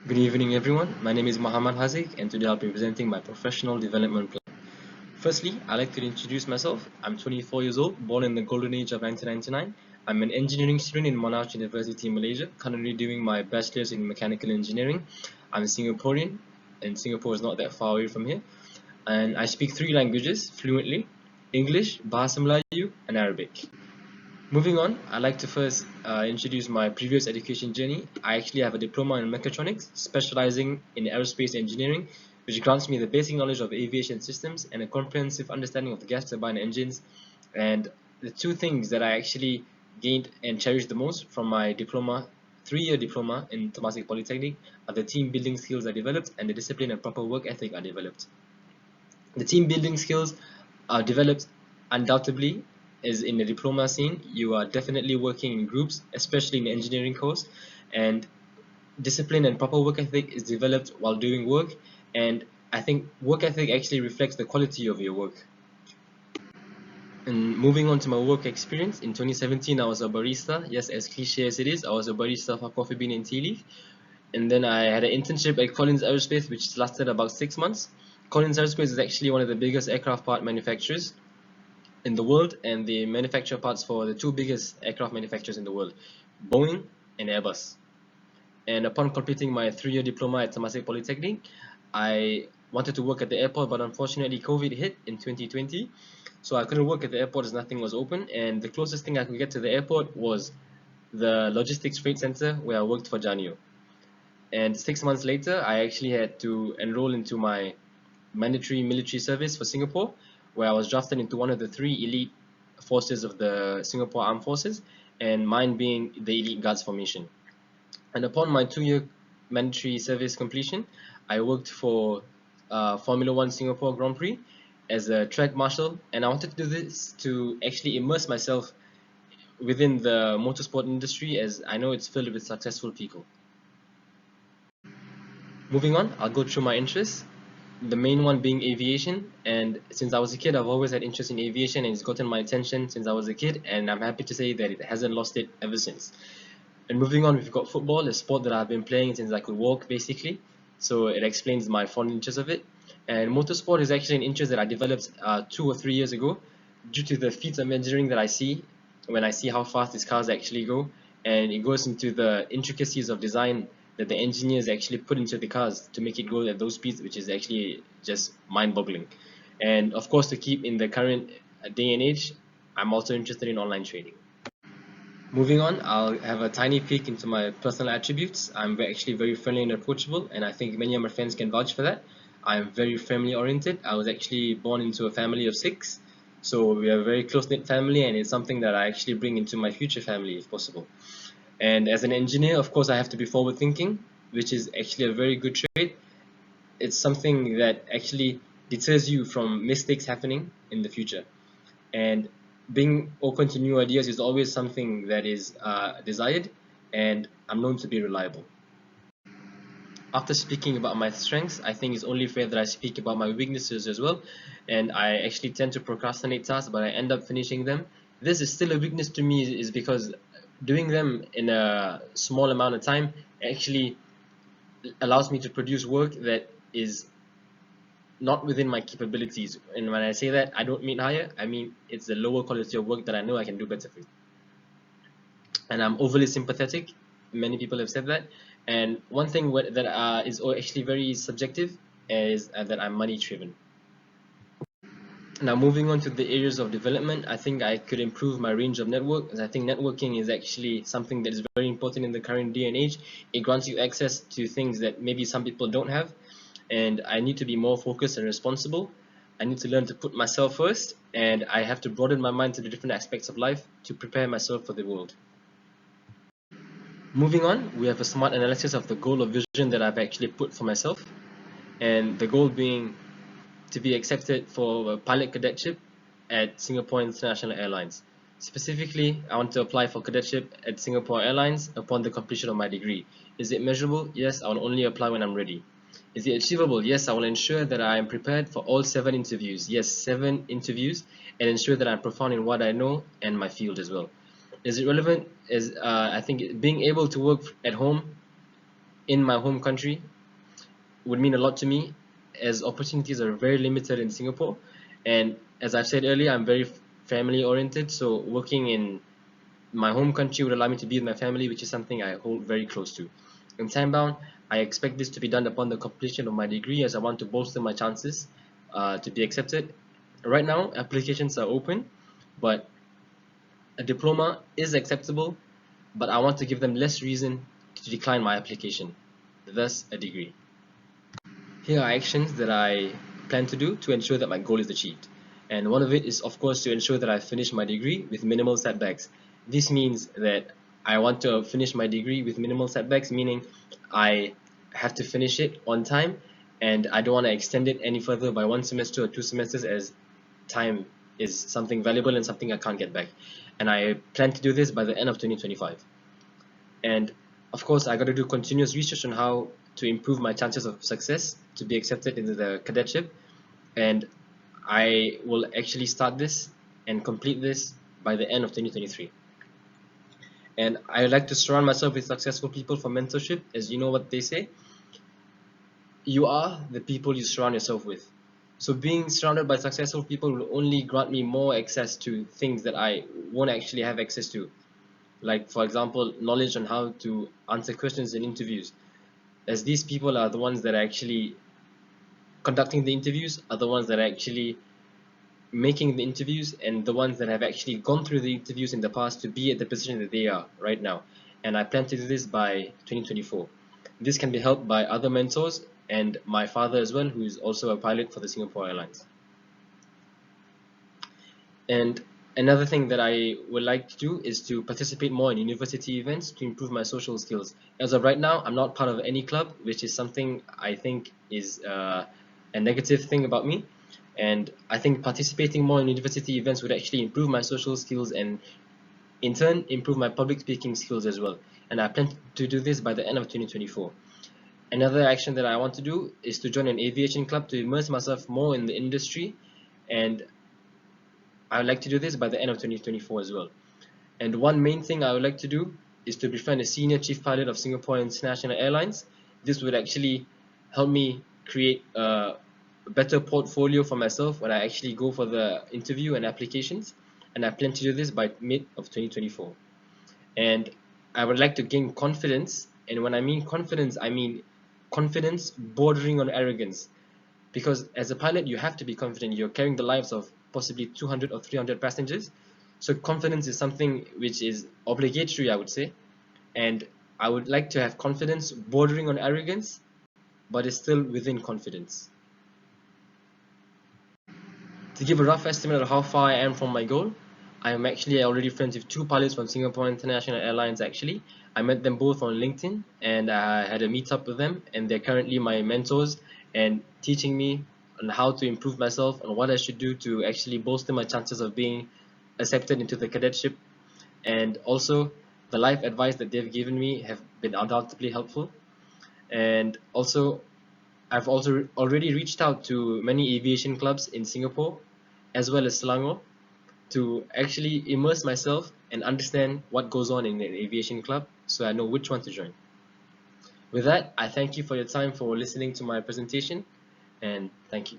Good evening, everyone. My name is Haziq, and today I'll be presenting my professional development plan. Firstly, I'd like to introduce myself. I'm 24 years old, born in the golden age of 1999. I'm an engineering student in Monash University in Malaysia, currently doing my bachelor's in mechanical engineering. I'm Singaporean, and Singapore is not that far away from here. And I speak three languages fluently: English, Bahasa Melayu, and Arabic. Moving on, I'd like to first introduce my previous education journey. I actually have a diploma in mechatronics, specializing in aerospace engineering, which grants me the basic knowledge of aviation systems and a comprehensive understanding of the gas turbine engines. And the two things that I actually gained and cherished the most from my diploma, 3-year diploma in Temasek Polytechnic, are the team building skills I developed and the discipline and proper work ethic I developed. The team building skills are developed undoubtedly as in the diploma scene. You are definitely working in groups, especially in the engineering course, and discipline and proper work ethic is developed while doing work. And I think work ethic actually reflects the quality of your work. And moving on to my work experience, in 2017 I was a barista. Yes, as cliche as it is, I was a barista for Coffee Bean and Tea Leaf. And then I had an internship at Collins Aerospace, which lasted about 6 months. Collins Aerospace is actually one of the biggest aircraft part manufacturers in the world, and they manufacture parts for the two biggest aircraft manufacturers in the world, Boeing and Airbus. And upon completing my 3-year diploma at Temasek Polytechnic, I wanted to work at the airport, but unfortunately COVID hit in 2020, so I couldn't work at the airport as nothing was open, and the closest thing I could get to the airport was the logistics freight center where I worked for Janio. And 6 months later, I actually had to enroll into my mandatory military service for Singapore, where I was drafted into one of the three elite forces of the Singapore Armed Forces, and mine being the Elite Guards formation. And upon my 2-year mandatory service completion, I worked for Formula One Singapore Grand Prix as a track marshal, and I wanted to do this to actually immerse myself within the motorsport industry, as I know it's filled with successful people. Moving on, I'll go through my interests. The main one being aviation, and since I was a kid I've always had interest in aviation, and it's gotten my attention since I was a kid, and I'm happy to say that it hasn't lost it ever since. And moving on, we've got football, a sport that I've been playing since I could walk basically, so it explains my fond interest of it. And motorsport is actually an interest that I developed 2 or 3 years ago due to the feats of engineering that I see when I see how fast these cars actually go, and it goes into the intricacies of design that the engineers actually put into the cars to make it go at those speeds, which is actually just mind-boggling. And of course, to keep in the current day and age, I'm also interested in online trading. Moving on, I'll have a tiny peek into my personal attributes. I'm actually very friendly and approachable, and I think many of my friends can vouch for that. I'm very family oriented. I was actually born into a family of 6, so we are a very close-knit family, and it's something that I actually bring into my future family if possible. And as an engineer, of course, I have to be forward thinking, which is actually a very good trait. It's something that actually deters you from mistakes happening in the future. And being open to new ideas is always something that is desired, and I'm known to be reliable. After speaking about my strengths, I think it's only fair that I speak about my weaknesses as well. And I actually tend to procrastinate tasks, but I end up finishing them. This is still a weakness to me, is because doing them in a small amount of time actually allows me to produce work that is not within my capabilities. And when I say that, I don't mean higher, I mean it's the lower quality of work that I know I can do better with. And I'm overly sympathetic. Many people have said that. And one thing that is actually very subjective is that I'm money driven. Now, moving on to the areas of development, I think I could improve my range of network, as I think networking is actually something that is very important in the current day and age. It grants you access to things that maybe some people don't have, and I need to be more focused and responsible. I need to learn to put myself first, and I have to broaden my mind to the different aspects of life to prepare myself for the world. Moving on, we have a smart analysis of the goal or vision that I've actually put for myself, and the goal being to be accepted for a pilot cadetship at Singapore International Airlines. Specifically, I want to apply for cadetship at Singapore Airlines upon the completion of my degree. Is it measurable? Yes, I will only apply when I'm ready. Is it achievable? Yes, I will ensure that I am prepared for all 7 interviews. Yes, 7 interviews, and ensure that I'm profound in what I know and my field as well. Is it relevant? I think being able to work at home in my home country would mean a lot to me, as opportunities are very limited in Singapore. And as I've said earlier, I'm very family oriented, so working in my home country would allow me to be with my family, which is something I hold very close to. In time bound, I expect this to be done upon the completion of my degree, as I want to bolster my chances to be accepted. Right now, applications are open, but a diploma is acceptable, but I want to give them less reason to decline my application, thus a degree. Here are actions that I plan to do to ensure that my goal is achieved. And one of it is, of course, to ensure that I finish my degree with minimal setbacks. This means that I want to finish my degree with minimal setbacks, meaning I have to finish it on time, and I don't want to extend it any further by 1 semester or 2 semesters, as time is something valuable and something I can't get back. And I plan to do this by the end of 2025. And of course, I got to do continuous research on how to improve my chances of success to be accepted into the cadetship. And I will actually start this and complete this by the end of 2023. And I would like to surround myself with successful people for mentorship, as you know what they say. You are the people you surround yourself with. So being surrounded by successful people will only grant me more access to things that I won't actually have access to. Like, for example, knowledge on how to answer questions in interviews, as these people are the ones that are actually conducting the interviews, are the ones that are actually making the interviews, and the ones that have actually gone through the interviews in the past to be at the position that they are right now. And I plan to do this by 2024. This can be helped by other mentors and my father as well, who is also a pilot for the Singapore Airlines. And another thing that I would like to do is to participate more in university events to improve my social skills. As of right now, I'm not part of any club, which is something I think is a negative thing about me. And I think participating more in university events would actually improve my social skills and in turn improve my public speaking skills as well. And I plan to do this by the end of 2024. Another action that I want to do is to join an aviation club to immerse myself more in the industry, and I would like to do this by the end of 2024 as well. And one main thing I would like to do is to befriend a senior chief pilot of Singapore International Airlines. This would actually help me create a better portfolio for myself when I actually go for the interview and applications. And I plan to do this by mid of 2024. And I would like to gain confidence. And when I mean confidence bordering on arrogance. Because as a pilot, you have to be confident. You're carrying the lives of possibly 200 or 300 passengers. So confidence is something which is obligatory, I would say. And I would like to have confidence bordering on arrogance, but is still within confidence. To give a rough estimate of how far I am from my goal, I am actually already friends with 2 pilots from Singapore International Airlines actually. I met them both on LinkedIn, and I had a meetup with them, and they're currently my mentors and teaching me on how to improve myself and what I should do to actually bolster my chances of being accepted into the cadetship. And also, the life advice that they've given me have been undoubtedly helpful. And also, I've also already reached out to many aviation clubs in Singapore as well as Selangor to actually immerse myself and understand what goes on in an aviation club, so I know which one to join. With that, I thank you for your time for listening to my presentation, and thank you.